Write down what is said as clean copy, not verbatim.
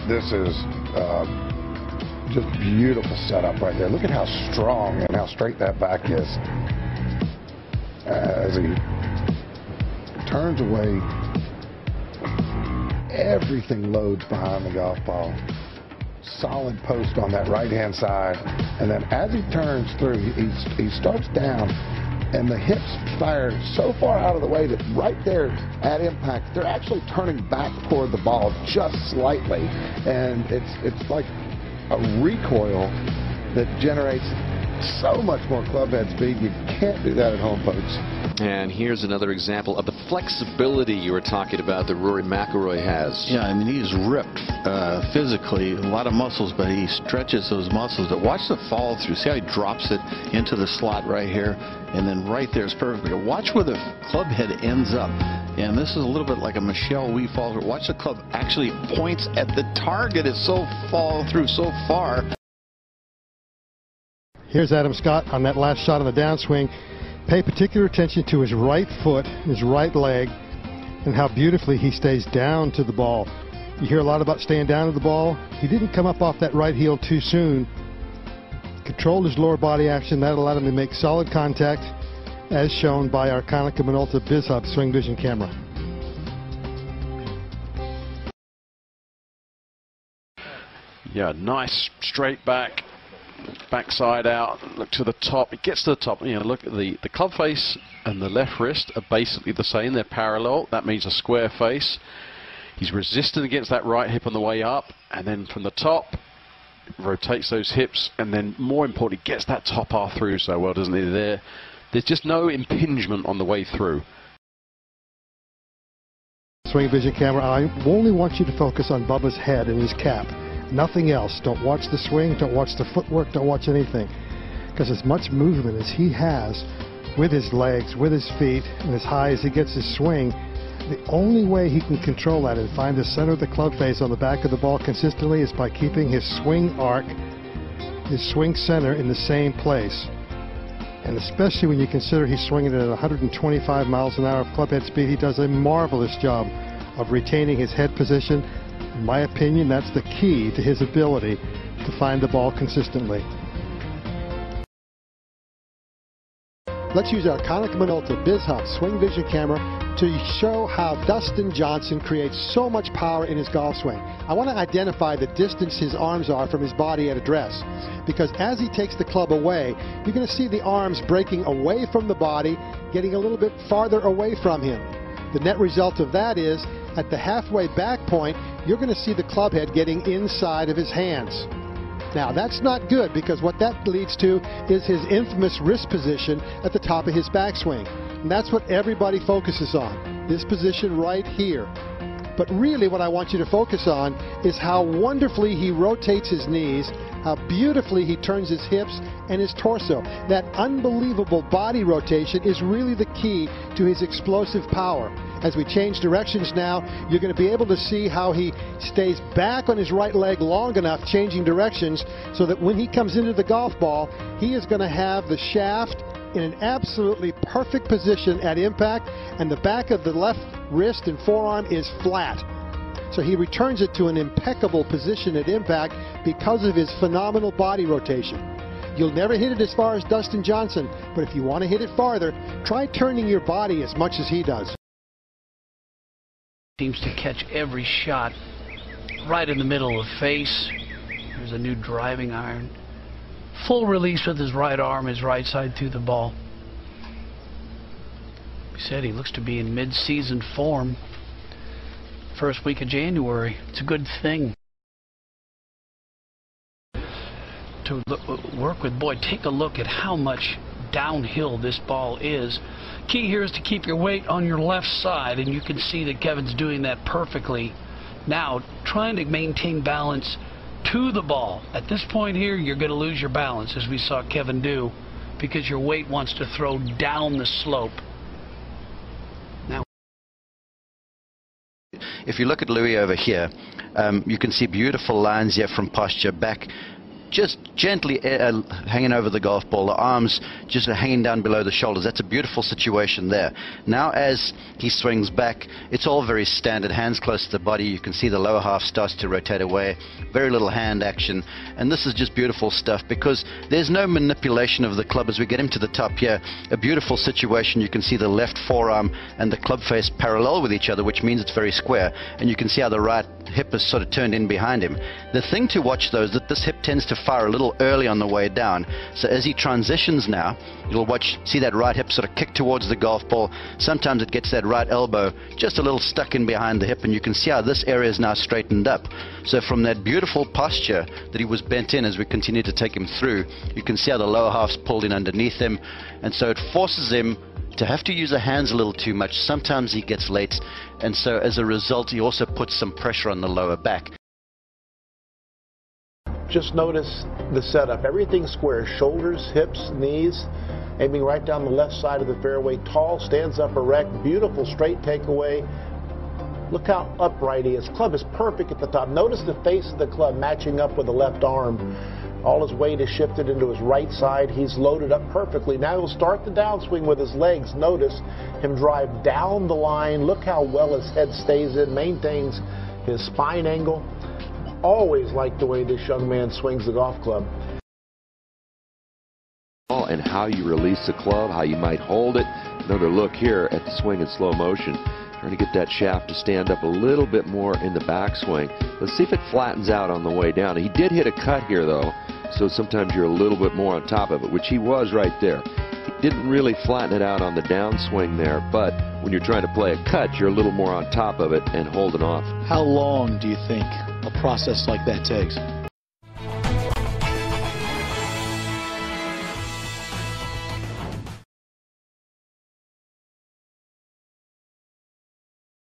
This is just beautiful setup right there. Look at how strong and how straight that back is. As he turns away, everything loads behind the golf ball. Solid post on that right-hand side. And then as he turns through, he starts down, and the hips fire so far out of the way that right there at impact, they're actually turning back toward the ball just slightly. And it's like a recoil that generates so much more club head speed. You can't do that at home, folks. And here's another example of the flexibility you were talking about that Rory McIlroy has. Yeah, I mean, he's ripped physically, a lot of muscles, but he stretches those muscles. But watch the follow through. See how he drops it into the slot right here, and then right there is perfect. Watch where the club head ends up. And this is a little bit like a Michelle Wee fall through. Watch the club actually points at the target. It's so fall through so far. Here's Adam Scott on that last shot on the downswing. Pay particular attention to his right foot, his right leg, and how beautifully he stays down to the ball. You hear a lot about staying down to the ball. He didn't come up off that right heel too soon. Controlled his lower body action. That allowed him to make solid contact, as shown by our Konica Minolta BizHub Swing Vision camera. Yeah, nice straight backside out, look to the top. It gets to the top. You know, look at the club face and the left wrist are basically the same. They're parallel. That means a square face. He's resistant against that right hip on the way up, and then from the top rotates those hips, and then more importantly gets that top R through so well, doesn't he? There's just no impingement on the way through. Swing Vision camera. I only want you to focus on Bubba's head and his cap. Nothing else. Don't watch the swing, don't watch the footwork, don't watch anything. Because as much movement as he has with his legs, with his feet, and as high as he gets his swing, the only way he can control that and find the center of the club face on the back of the ball consistently is by keeping his swing arc, his swing center in the same place. And especially when you consider he's swinging at 125 miles an hour of club head speed, he does a marvelous job of retaining his head position. In my opinion, that's the key to his ability to find the ball consistently. Let's use our Konica Minolta BizHub Swing Vision camera to show how Dustin Johnson creates so much power in his golf swing. I want to identify the distance his arms are from his body at address, because as he takes the club away, you're going to see the arms breaking away from the body, getting a little bit farther away from him. The net result of that is, at the halfway back point, you're going to see the club head getting inside of his hands. Now, that's not good, because what that leads to is his infamous wrist position at the top of his backswing. And that's what everybody focuses on, this position right here. But really what I want you to focus on is how wonderfully he rotates his knees, how beautifully he turns his hips and his torso. That unbelievable body rotation is really the key to his explosive power. As we change directions now, you're going to be able to see how he stays back on his right leg long enough, changing directions, so that when he comes into the golf ball, he is going to have the shaft in an absolutely perfect position at impact, and the back of the left wrist and forearm is flat. So he returns it to an impeccable position at impact because of his phenomenal body rotation. You'll never hit it as far as Dustin Johnson, but if you want to hit it farther, try turning your body as much as he does. Seems to catch every shot right in the middle of the face. There's a new driving iron. Full release with his right arm, his right side through the ball. He said he looks to be in mid-season form. First week of January. It's a good thing to work with. Boy, take a look at how much downhill this ball is. Key here is to keep your weight on your left side, and you can see that Kevin's doing that perfectly. Now, trying to maintain balance to the ball. At this point here, you're going to lose your balance, as we saw Kevin do, because your weight wants to throw down the slope. Now, if you look at Louis over here, you can see beautiful lines here from posture back just gently hanging over the golf ball, the arms just hanging down below the shoulders. That's a beautiful situation there. Now as he swings back, it's all very standard, hands close to the body. You can see the lower half starts to rotate away, very little hand action, and this is just beautiful stuff because there's no manipulation of the club as we get him to the top here. A beautiful situation. You can see the left forearm and the club face parallel with each other, which means it's very square, and you can see how the right hip is sort of turned in behind him. The thing to watch though is that this hip tends to fire a little early on the way down, so as he transitions now, you'll see that right hip sort of kick towards the golf ball. Sometimes it gets that right elbow just a little stuck in behind the hip, and you can see how this area is now straightened up. So from that beautiful posture that he was bent in as we continue to take him through, you can see how the lower half's pulled in underneath him, and so it forces him to have to use the hands a little too much. Sometimes he gets late, and so as a result he also puts some pressure on the lower back. Just notice the setup. Everything square. Shoulders, hips, knees. Aiming right down the left side of the fairway. Tall, stands up erect. Beautiful straight takeaway. Look how upright he is. Club is perfect at the top. Notice the face of the club matching up with the left arm. All his weight is shifted into his right side. He's loaded up perfectly. Now he'll start the downswing with his legs. Notice him drive down the line. Look how well his head stays in, maintains his spine angle. Always like the way this young man swings the golf club. And how you release the club, how you might hold it. Another look here at the swing in slow motion. Trying to get that shaft to stand up a little bit more in the backswing. Let's see if it flattens out on the way down. He did hit a cut here though, so sometimes you're a little bit more on top of it, which he was right there. He didn't really flatten it out on the downswing there, but when you're trying to play a cut, you're a little more on top of it and holding off. How long do you think a process like that takes?